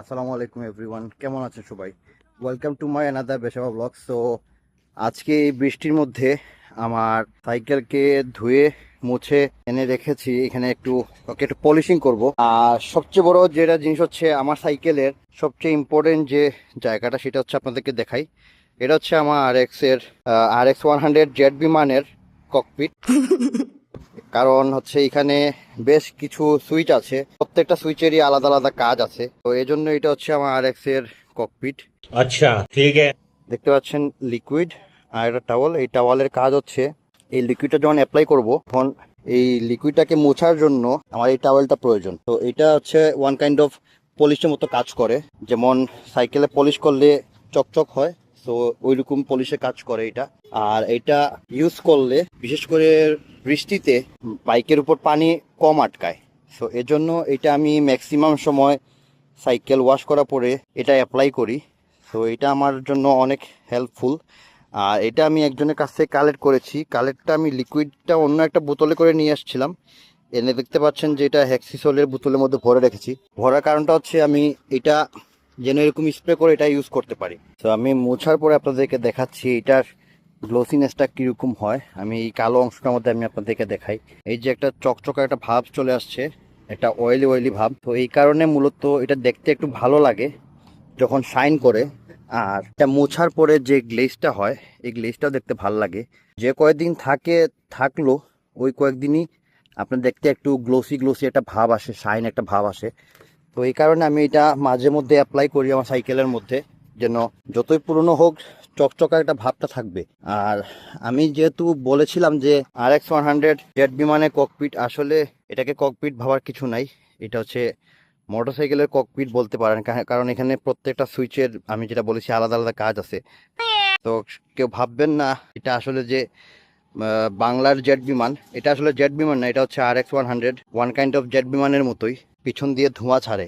আসসালামু আলাইকুম এভরিওয়ান, কেমন আছেন সবাই? ওয়েলকাম টু মাই অ্যানাদার বেশাবা ব্লগ। সো আজকে এই বৃষ্টির মধ্যে আমার সাইকেলকে ধুয়ে মুছে এনে রেখেছি এখানে, একটু পলিশিং করব। আর সবচেয়ে বড় যেটা জিনিস হচ্ছে আমার সাইকেলের সবচেয়ে ইম্পর্টেন্ট যে জায়গাটা, সেটা হচ্ছে আপনাদেরকে দেখাই। এটা হচ্ছে আমার RX 100 জেড বিমানের ককপিট। কারণ হচ্ছে এখানে বেশ কিছু সুইচ আছে, প্রত্যেকটা সুইচেরই আলাদা আলাদা কাজ আছে। তো এই জন্য এটা হচ্ছে আমার RX এর ককপিট। अच्छा ठीक है। দেখতে পাচ্ছেন লিকুইড আর একটা টাওয়াল। এই টাওয়ালের কাজ হচ্ছে এই লিকুইডটা যখন অ্যাপ্লাই করব তখন এই লিকুইডটাকে মোছার জন্য আমার এই টাওয়ালটা প্রয়োজন। তো এটা হচ্ছে ওয়ান কাইন্ড অফ পলিশের মতো কাজ করে, যেমন সাইকেলে পলিশ করলে চকচক হয়, তো ওইরকম পলিশের কাজ করে এটা। আর এটা ইউজ করলে বিশেষ করে বৃষ্টিতে বাইকের উপর পানি কম আটকায়। সো এজন্য এটা আমি ম্যাক্সিমাম সময় সাইকেল ওয়াশ করার পরে এটা অ্যাপ্লাই করি। তো এটা আমার জন্য অনেক হেল্পফুল। আর এটা আমি একজনের কাছ থেকে কালেক্ট করেছি। কালেক্টটা আমি লিকুইডটা অন্য একটা বোতলে করে নিয়ে আসছিলাম, এনে দেখতে পাচ্ছেন যে এটা হেক্সিসলের বোতলের মধ্যে ভরে রেখেছি। ভরার কারণটা হচ্ছে আমি এটা যেন এরকম স্প্রে করে এটা ইউজ করতে পারি। তো আমি মোছার পরে আপনাদেরকে দেখাচ্ছি এটার গ্লোসিনেসটা কীরকম হয়। আমি এই কালো অংশটার মধ্যে আমি আপনাদেরকে দেখাই। এই যে একটা চকচকা একটা ভাব চলে আসছে, একটা অয়েলি অয়েলি ভাব। তো এই কারণে মূলত এটা দেখতে একটু ভালো লাগে যখন শাইন করে। আর এটা মোছার পরে যে গ্লেজটা হয়, এই গ্লেজটাও দেখতে ভালো লাগে। যে কয়েকদিন থাকলো ওই কয়েকদিনই আপনার দেখতে একটু গ্লোসি গ্লোসি একটা ভাব আসে, শাইন একটা ভাব আসে। তো এই কারণে আমি এটা মাঝে মধ্যে অ্যাপ্লাই করি আমার সাইকেলের মধ্যে, যেন যতই পুরনো হোক চকচকা একটা ভাবটা থাকবে। আর আমি যেহেতু বলেছিলাম যে RX 100 জেট বিমানের ককপিট, আসলে এটাকে ককপিট ভাবার কিছু নাই। এটা হচ্ছে মোটরসাইকেলের ককপিট বলতে পারেন, কারণ এখানে প্রত্যেকটা সুইচের আমি যেটা বলেছি আলাদা আলাদা কাজ আছে। তো কেউ ভাববেন না এটা আসলে যে বাংলার জেট বিমান। এটা আসলে জেট বিমান না, এটা হচ্ছে RX 100, one kind of jet বিমানের মতোই, পিছন দিয়ে ধোঁয়া ছাড়ে।